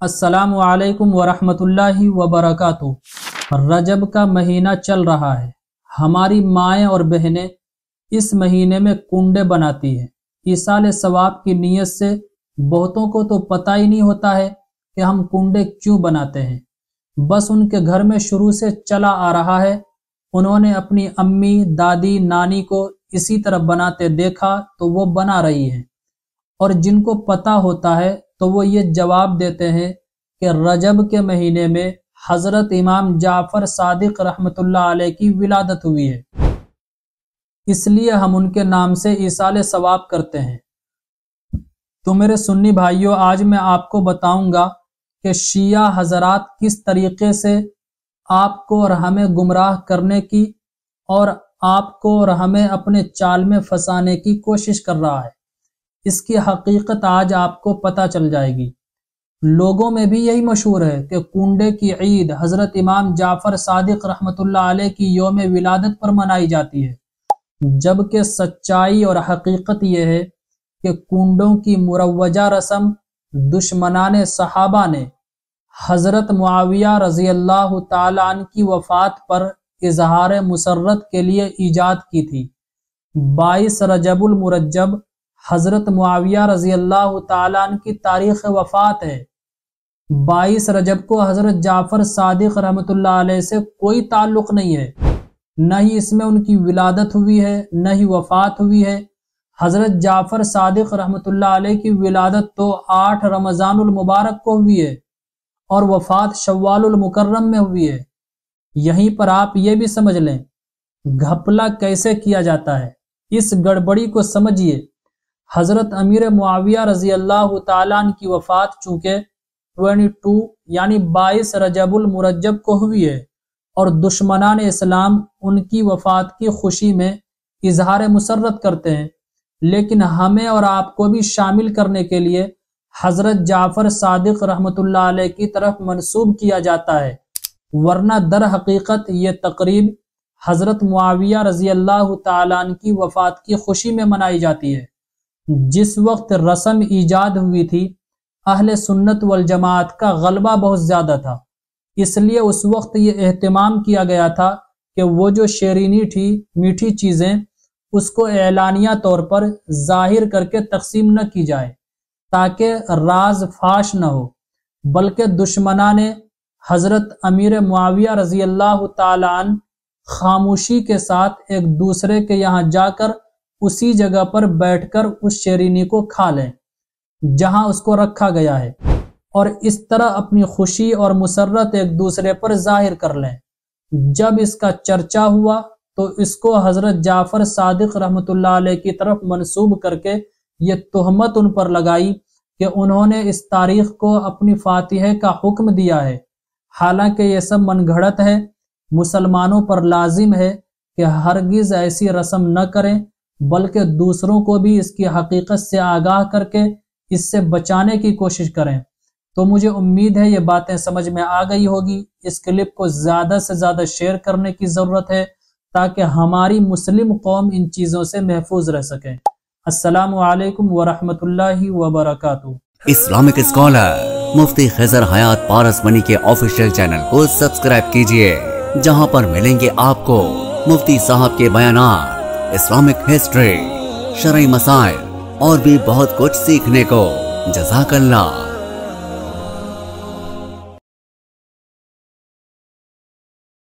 अस्सलामु अलैकुम वरहमतुल्लाहि वबरकातुहू। रजब का महीना चल रहा है। हमारी माएँ और बहनें इस महीने में कुंडे बनाती हैं। ईसाल सवाब की नीयत से बहुतों को तो पता ही नहीं होता है कि हम कुंडे क्यों बनाते हैं। बस उनके घर में शुरू से चला आ रहा है। उन्होंने अपनी अम्मी, दादी, नानी को इसी तरह बनाते देखा तो वो बना रही हैं। और जिनको पता होता है तो वो ये जवाब देते हैं कि रजब के महीने में हजरत इमाम जाफर सादिक रहमतुल्लाह अलैह की विलादत हुई है, इसलिए हम उनके नाम से ईसाल सवाब करते हैं। तो मेरे सुन्नी भाइयों, आज मैं आपको बताऊंगा कि शिया हजरात किस तरीके से आपको और हमें गुमराह करने की और आपको और हमें अपने चाल में फंसाने की कोशिश कर रहा है। इसकी हकीकत आज आपको पता चल जाएगी। लोगों में भी यही मशहूर है कि कुंडे की ईद हजरत इमाम जाफर सादिक रहमतुल्लाह अलैह की यौम विलादत पर मनाई जाती है, जबकि सच्चाई और हकीकत यह है कि कुंडों की मुरव्वजा रस्म दुश्मनाने सहाबा ने हजरत मुआविया रजी अल्लाह ताला अन्हु की वफात पर इजहार मुसर्रत के लिए ईजाद की थी। 22 रजबुल मुरज्जब हजरत मुआविया रजी अल्लाह ताला अन्हु की तारीख वफात है। 22 रजब को हजरत जाफर सादिक रहमतुल्लाह अलैह से कोई ताल्लुक नहीं है, न ही इसमें उनकी विलादत हुई है न ही वफात हुई है। हजरत जाफर सादिक रहमतुल्लाह अलैह की विलादत तो 8 रमजानुल मुबारक को हुई है और वफात शव्वालुल मुकर्रम में हुई है। यहीं पर आप ये भी समझ लें घपला कैसे किया जाता है। इस गड़बड़ी को समझिए। हजरत अमीर मुआविया रजी अल्लाह ताला अन्हु की वफात चूंकि 22 यानी 22 रजबुल मुरज्जब को हुई है और दुश्मनान इस्लाम उनकी वफात की खुशी में इजहार मुसर्रत करते हैं, लेकिन हमें और आपको भी शामिल करने के लिए हजरत जाफर सादिक रहमतुल्लाह अलैह की तरफ मंसूब किया जाता है, वरना दर हकीकत ये तकरीब हजरत मुआविया रजी अल्लाह ताला अन्हु की वफात की खुशी में मनाई जाती है। जिस वक्त रस्म ईजाद हुई थी, अहले सुन्नत वल जमात का गलबा बहुत ज्यादा था, इसलिए उस वक्त ये एहतमाम किया गया था कि वो जो शेरीनी थी, मीठी चीजें, उसको एलानिया तौर पर जाहिर करके तकसीम न की जाए ताकि राज फाश न हो, बल्कि दुश्मना ने हजरत अमीर मुआविया रजी अल्लाह ताला अन्हु खामोशी के साथ एक दूसरे के यहाँ जाकर उसी जगह पर बैठकर उस शेरीनी को खा लें जहां उसको रखा गया है, और इस तरह अपनी खुशी और मुसर्रत एक दूसरे पर जाहिर कर लें। जब इसका चर्चा हुआ तो इसको हजरत जाफर सादिक रहमतुल्लाह अलैह की तरफ मंसूब करके ये तोहमत उन पर लगाई कि उन्होंने इस तारीख को अपनी फातिहे का हुक्म दिया है। हालांकि ये सब मनगढ़ंत है। मुसलमानों पर लाजिम है कि हरगिज ऐसी रस्म न करें, बल्कि दूसरों को भी इसकी हकीकत से आगाह करके इससे बचाने की कोशिश करें। तो मुझे उम्मीद है ये बातें समझ में आ गई होगी। इस क्लिप को ज़्यादा से ज़्यादा शेयर करने की ज़रूरत है ताकि हमारी मुस्लिम कौम इन चीज़ों से महफूज रह सके। अस्सलामु अलैकुम वरहमतुल्लाहि वबरकातुहू। इस्लामिक स्कॉलर मुफ्ती खिजर हयात पारस मनी के ऑफिशियल चैनल को सब्सक्राइब कीजिए, जहां पर मिलेंगे आपको मुफ्ती साहब के बयानात, इस्लामिक हिस्ट्री, शरई मसाइल और भी बहुत कुछ सीखने को। जज़ाकल्लाह।